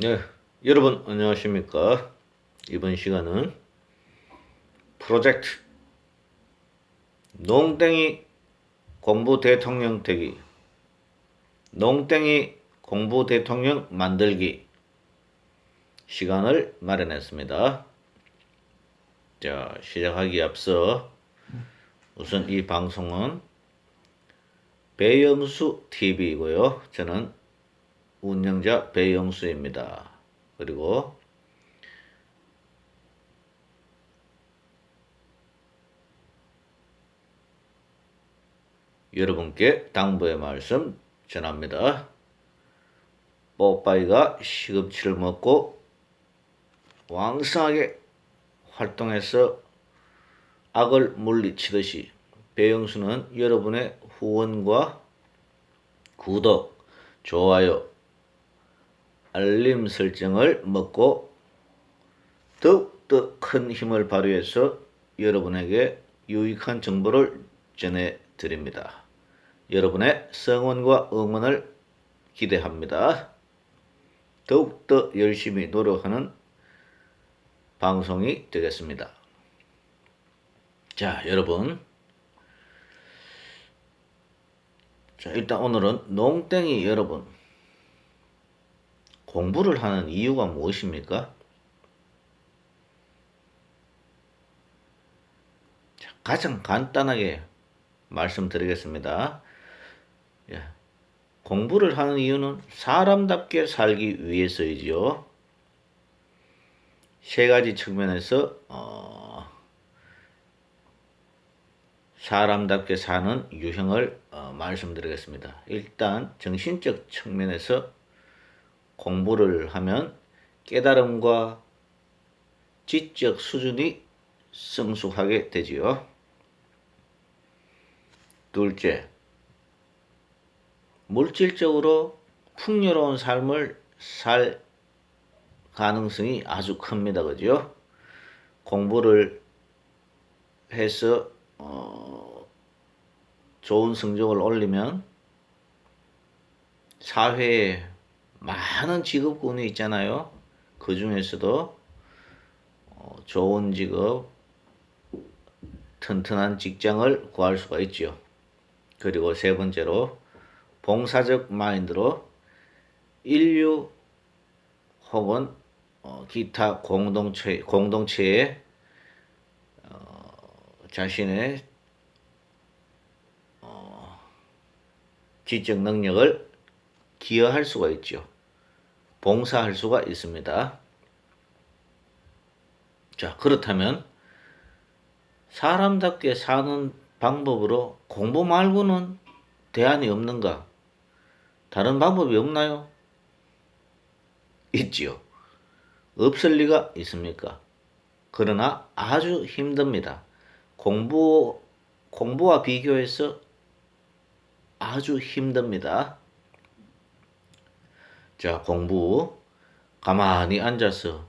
네, 여러분 안녕하십니까? 이번 시간은 프로젝트 농땡이 공부 대통령 되기, 농땡이 공부 대통령 만들기 시간을 마련했습니다. 자, 시작하기 앞서 우선 이 방송은 배영수 TV이고요. 저는 운영자 배영수입니다. 그리고 여러분께 당부의 말씀 전합니다. 뽀빠이가 시금치를 먹고 왕성하게 활동해서 악을 물리치듯이 배영수는 여러분의 후원과 구독, 좋아요, 알림 설정을 먹고 더욱더 큰 힘을 발휘해서 여러분에게 유익한 정보를 전해드립니다. 여러분의 성원과 응원을 기대합니다. 더욱더 열심히 노력하는 방송이 되겠습니다. 자, 여러분. 자, 일단 오늘은 농땡이 여러분. 공부를 하는 이유가 무엇입니까? 자, 가장 간단하게 말씀드리겠습니다. 예, 공부를 하는 이유는 사람답게 살기 위해서이지요. 세 가지 측면에서 사람답게 사는 유형을 말씀드리겠습니다. 일단 정신적 측면에서 공부를 하면 깨달음과 지적 수준이 성숙하게 되지요. 둘째, 물질적으로 풍요로운 삶을 살 가능성이 아주 큽니다. 그죠? 공부를 해서 좋은 성적을 올리면 사회에 많은 직업군이 있잖아요. 그 중에서도 좋은 직업, 튼튼한 직장을 구할 수가 있죠. 그리고 세 번째로 봉사적 마인드로 인류 혹은 기타 공동체에 자신의 지적 능력을 기여할 수가 있죠. 봉사할 수가 있습니다. 자, 그렇다면 사람답게 사는 방법으로 공부 말고는 대안이 없는가? 다른 방법이 없나요? 있지요. 없을 리가 있습니까? 그러나 아주 힘듭니다. 공부와 비교해서 아주 힘듭니다. 자, 공부. 가만히 앉아서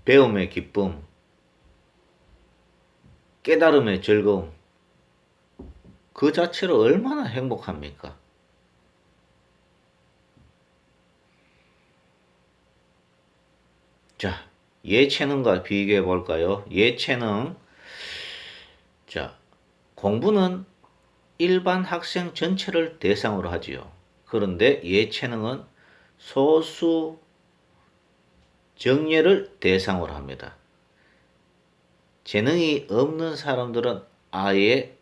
배움의 기쁨, 깨달음의 즐거움, 그 자체로 얼마나 행복합니까? 자, 예체능과 비교해 볼까요? 예체능. 자, 공부는 일반 학생 전체를 대상으로 하지요. 그런데 예체능은 소수 정예를 대상으로 합니다. 재능이 없는 사람들은 아예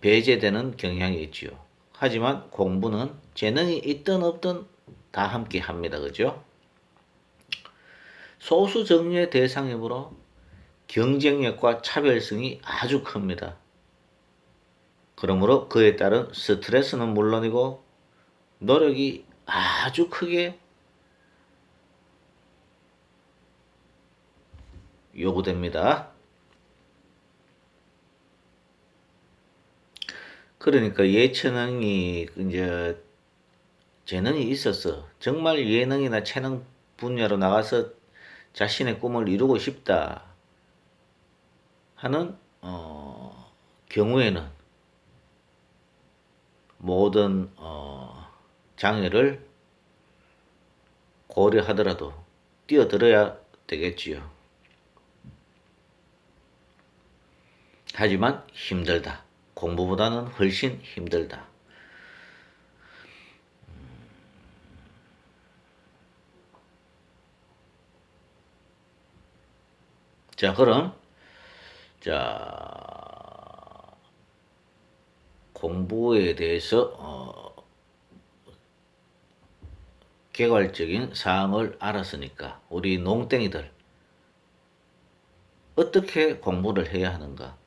배제되는 경향이 있지요. 하지만 공부는 재능이 있든 없든 다 함께 합니다. 그죠? 소수 정예 대상이므로 경쟁력과 차별성이 아주 큽니다. 그러므로 그에 따른 스트레스는 물론이고 노력이 아주 크게 요구됩니다. 그러니까 예체능이 이제 재능이 있어서 정말 예능이나 체능 분야로 나가서 자신의 꿈을 이루고 싶다 하는 경우에는 모든 장애를 고려하더라도 뛰어들어야 되겠지요. 하지만 힘들다. 공부보다는 훨씬 힘들다. 자, 그럼 공부에 대해서 개괄적인 사항을 알았으니까 우리 농땡이들 어떻게 공부를 해야 하는가?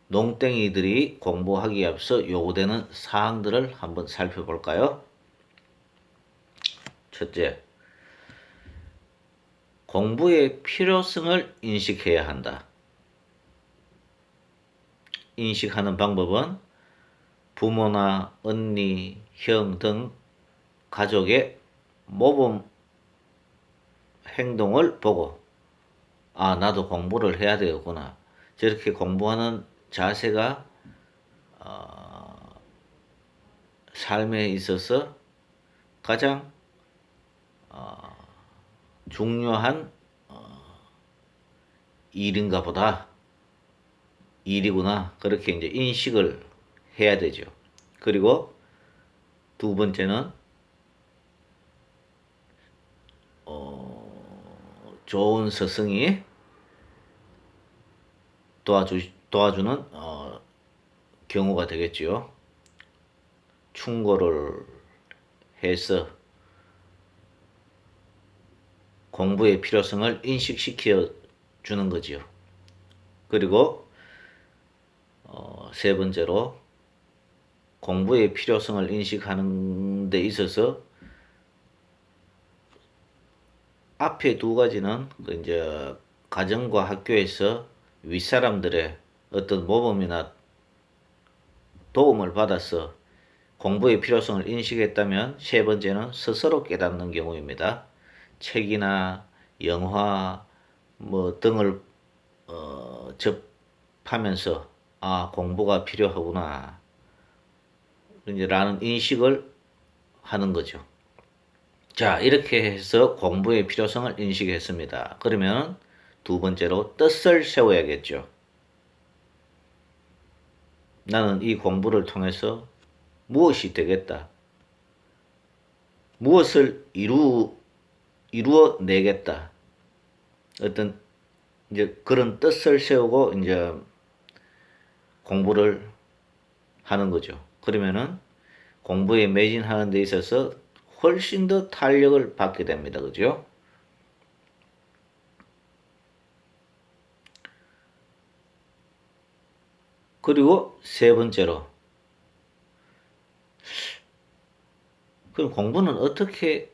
농땡이들이 공부하기에 앞서 요구되는 사항들을 한번 살펴볼까요? 첫째, 공부의 필요성을 인식해야 한다. 인식하는 방법은 부모나 언니, 형 등 가족의 모범 행동을 보고 나도 공부를 해야 되겠구나. 저렇게 공부하는 자세가 삶에 있어서 가장 중요한 일인가 보다. 일이구나. 그렇게 이제 인식을 해야 되죠. 그리고 두 번째는 좋은 스승이 도와주는 경우가 되겠지요. 충고를 해서 공부의 필요성을 인식시켜 주는 거지요. 그리고 세 번째로 공부의 필요성을 인식하는 데 있어서 앞에 두 가지는 이제 가정과 학교에서 윗사람들의 어떤 모범이나 도움을 받아서 공부의 필요성을 인식했다면, 세 번째는 스스로 깨닫는 경우입니다. 책이나 영화 등을 접하면서 공부가 필요하구나 라는 인식을 하는 거죠. 자, 이렇게 해서 공부의 필요성을 인식했습니다. 그러면 두 번째로 뜻을 세워야겠죠. 나는 이 공부를 통해서 무엇이 되겠다. 무엇을 이루어내겠다. 어떤 이제 그런 뜻을 세우고 이제 공부를 하는 거죠. 그러면은 공부에 매진하는 데 있어서 훨씬 더 탄력을 받게 됩니다. 그죠? 그리고 세 번째로, 그럼 공부는 어떻게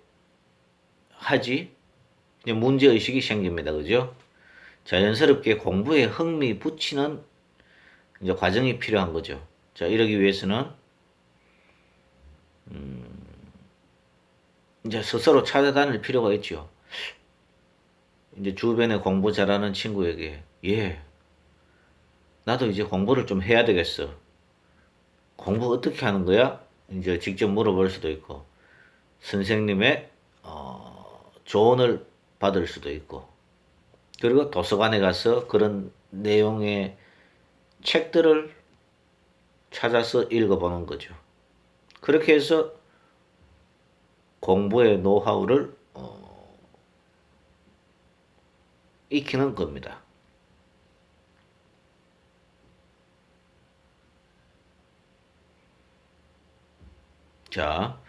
하지? 이제 문제의식이 생깁니다. 그죠? 자연스럽게 공부에 흥미 붙이는 이제 과정이 필요한 거죠. 자, 이러기 위해서는 이제 스스로 찾아다닐 필요가 있죠. 이제 주변에 공부 잘하는 친구에게, 나도 이제 공부를 좀 해야 되겠어. 공부 어떻게 하는 거야? 이제 직접 물어볼 수도 있고, 선생님의 조언을 받을 수도 있고, 그리고 도서관에 가서 그런 내용의 책들을 찾아서 읽어보는 거죠. 그렇게 해서 공부의 노하우를 익히는 겁니다. 자,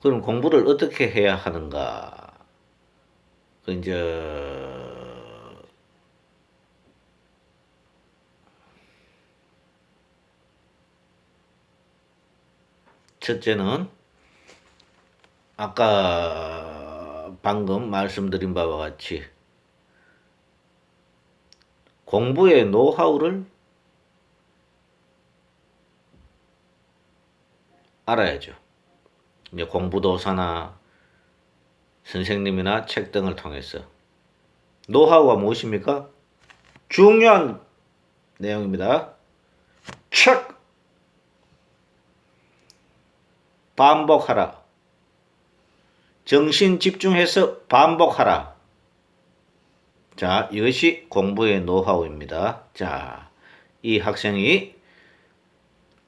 그럼 공부를 어떻게 해야 하는가? 이제 첫째는 아까 방금 말씀드린 바와 같이 공부의 노하우를 알아야죠. 이제 공부도사나 선생님이나 책 등을 통해서. 노하우가 무엇입니까? 중요한 내용입니다. 책! 반복하라. 정신 집중해서 반복하라. 자, 이것이 공부의 노하우입니다. 자, 이 학생이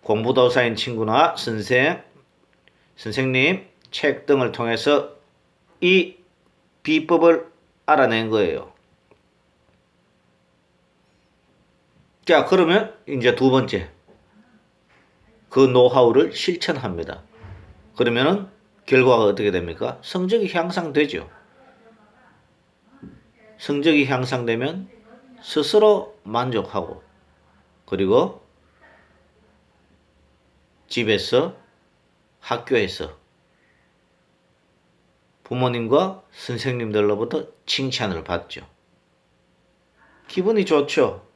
공부도사인 친구나 선생님 책 등을 통해서 이 비법을 알아낸 거예요. 자, 그러면 이제 두 번째, 그 노하우를 실천합니다. 그러면은 결과가 어떻게 됩니까? 성적이 향상되죠. 성적이 향상되면 스스로 만족하고, 그리고 집에서, 학교에서 부모님과 선생님들로부터 칭찬을 받죠. 기분이 좋죠.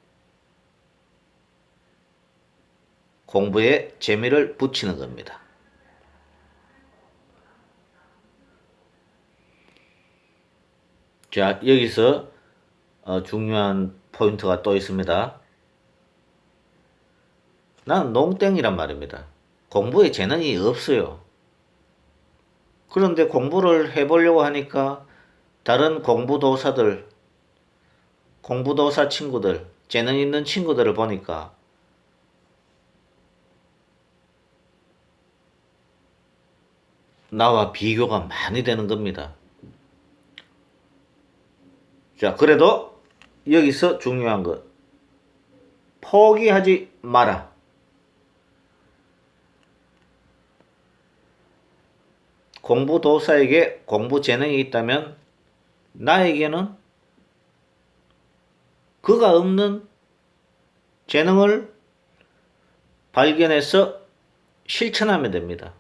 공부에 재미를 붙이는 겁니다. 자, 여기서 중요한 포인트가 또 있습니다. 나는 농땡이란 말입니다. 공부에 재능이 없어요. 그런데 공부를 해보려고 하니까 다른 공부도사들, 공부도사 친구들, 재능 있는 친구들을 보니까 나와 비교가 많이 되는 겁니다. 자, 그래도 여기서 중요한 것, 포기하지 마라. 공부도사에게 공부 재능이 있다면 나에게는 그가 없는 재능을 발견해서 실천하면 됩니다.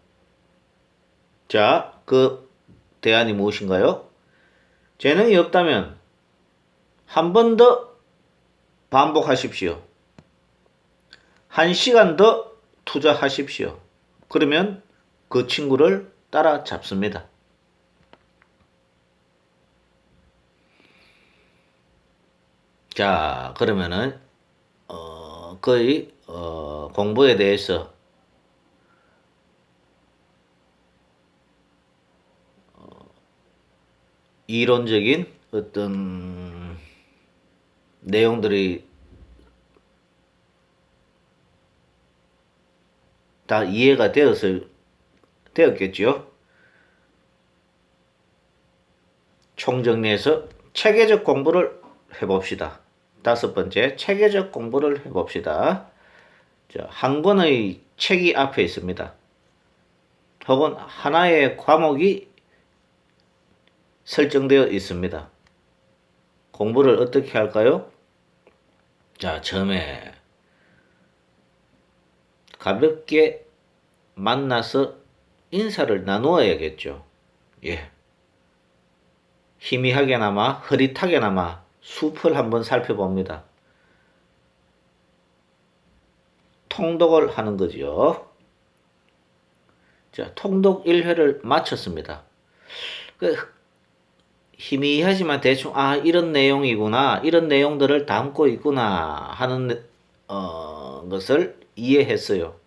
자, 그 대안이 무엇인가요? 재능이 없다면 한 번 더 반복하십시오. 1시간 더 투자하십시오. 그러면 그 친구를 따라잡습니다. 자, 그러면은 거의 공부에 대해서 이론적인 어떤 내용들이 다 이해가 되었겠죠. 총정리해서 체계적 공부를 해봅시다. 다섯 번째, 체계적 공부를 해봅시다. 자, 한 권의 책이 앞에 있습니다. 혹은 하나의 과목이 설정되어 있습니다. 공부를 어떻게 할까요? 자, 처음에 가볍게 만나서 인사를 나누어야겠죠. 예. 희미하게나마 흐릿하게나마 숲을 한번 살펴봅니다. 통독을 하는 거죠. 자, 통독 1회를 마쳤습니다. 희미하지만 대충 이런 내용이구나, 이런 내용들을 담고 있구나 하는 것을 이해했어요.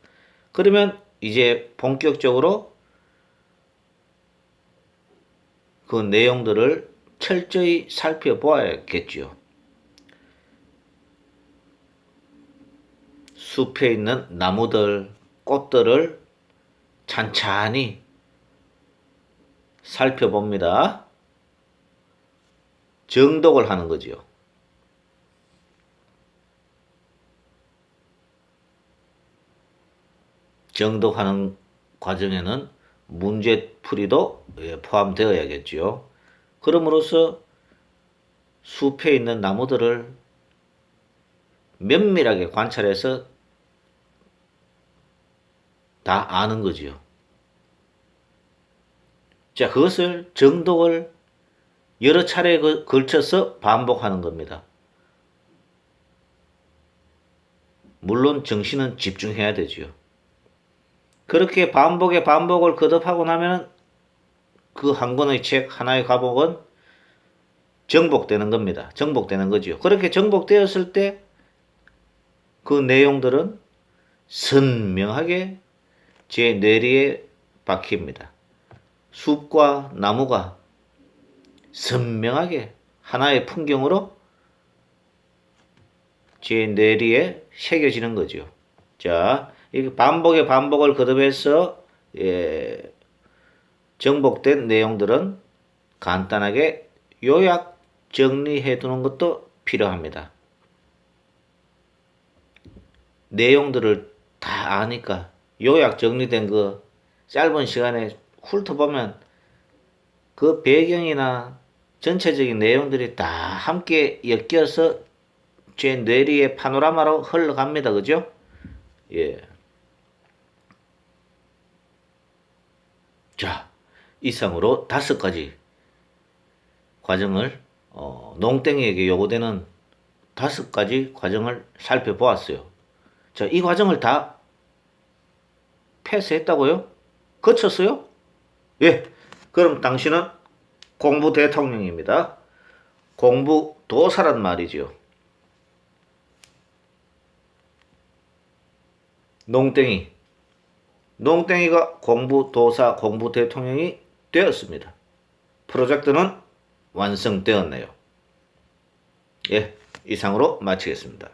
그러면 이제 본격적으로 그 내용들을 철저히 살펴보아야겠죠. 숲에 있는 나무들, 꽃들을 찬찬히 살펴봅니다. 정독을 하는 거지요. 정독하는 과정에는 문제풀이도 포함되어야겠지요. 그럼으로써 숲에 있는 나무들을 면밀하게 관찰해서 다 아는 거지요. 자, 그것을 정독을 여러 차례에 걸쳐서 반복하는 겁니다. 물론 정신은 집중해야 되지요. 그렇게 반복을 거듭하고 나면 그 한 권의 책, 하나의 과목은 정복되는 겁니다. 정복되는 거지요. 그렇게 정복되었을 때 그 내용들은 선명하게 제 뇌리에 바퀴입니다. 숲과 나무가 선명하게 하나의 풍경으로 제 뇌리에 새겨지는 거죠. 자, 이 반복의 반복을 거듭해서 정복된 내용들은 간단하게 요약 정리해 두는 것도 필요합니다. 내용들을 다 아니까 요약 정리된 거 짧은 시간에 훑어보면 그 배경이나 전체적인 내용들이 다 함께 엮여서 제 뇌리의 파노라마로 흘러갑니다. 그죠? 예. 자, 이상으로 5가지 과정을 농땡이에게 요구되는 5가지 과정을 살펴보았어요. 자, 이 과정을 다 패스했다고요? 거쳤어요? 예. 그럼 당신은 공부 대통령입니다. 공부 도사란 말이지요. 농땡이가 공부 도사, 공부 대통령이 되었습니다. 프로젝트는 완성되었네요. 예, 이상으로 마치겠습니다.